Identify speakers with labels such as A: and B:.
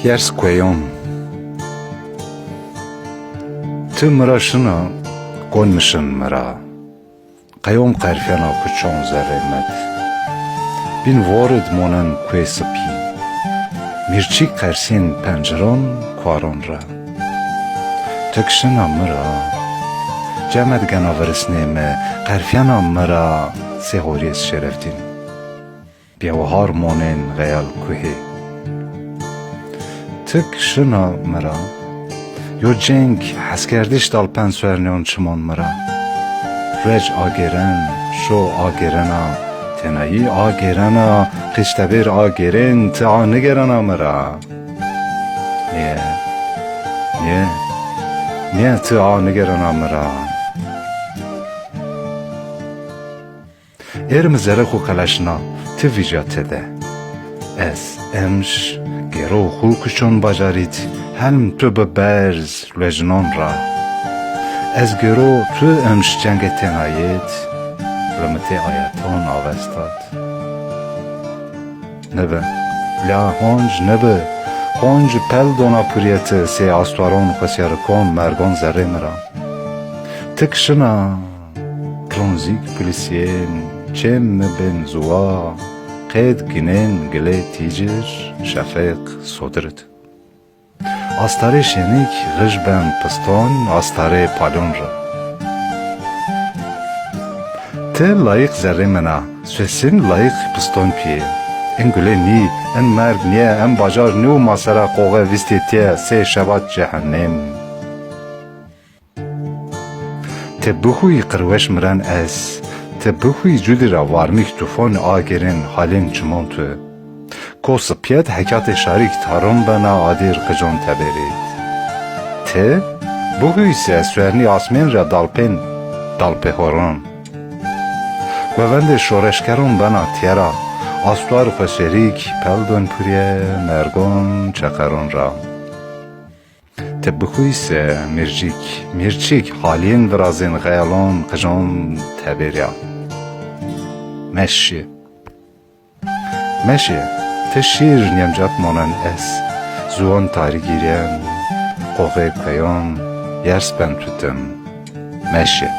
A: Yers koyon Tı mıraşına konmuşun mıra Qayom qarfyana kuçon zerremet Bin vorid monen kwe sıpi Mirçik qarsin penceron kwaron ra Tükşina mıra Cemed gana verisneme qarfyana mıra Sehoris şereftin Biyavahar monen gayal kuhe Tükşina mıra Yo cenk haskerdiş dal pensvernion çimon mıra Rej ageren, şo agerena Tenayi agerena, kıştabir ageren Tığa nigerena mıra Niye tığa nigerena mıra Ermizere xu kalaşna Tı vicatede Ez emş Gero xu kuşon bacarit Helm tu beberz lejnon ra Ez gero tu emş cengetten ayet Rımıte ayaton avestat Nebe La honj nebe Honj pel dona puriyeti Se astvaron xesyarikon mergon zerre mira Tıkşına Klonzik polisiyen Çem me benzuwa Qed ginen gile ticir Şefek sodrit Astare şenik gıjben piston astare palon ra Te layık zerre mena Svesin layık piston piye En güle ni, en merg niye, en bacar nu masara koğe vistetiye Se şebat cehennem Te buhuy qırveş miren ez Te buhuy cudira varmik tufon agerin halin çimontu Ko sıpiyet hekat şarik tarım bana adir kıjon teberit. Te, bu ise süerni asmen ra dalpe horon. Ve vende şoreşkeron bana tiyara, aslar xeşerik peldon puriye mergon çakaron ra. Te bu ise mirçik halin vrazin gayalon kıjon teberiya. Meşi. Te şir nemcat monan es Zuan tari giriyen Qoğe kayon Yers ben tutum Meşi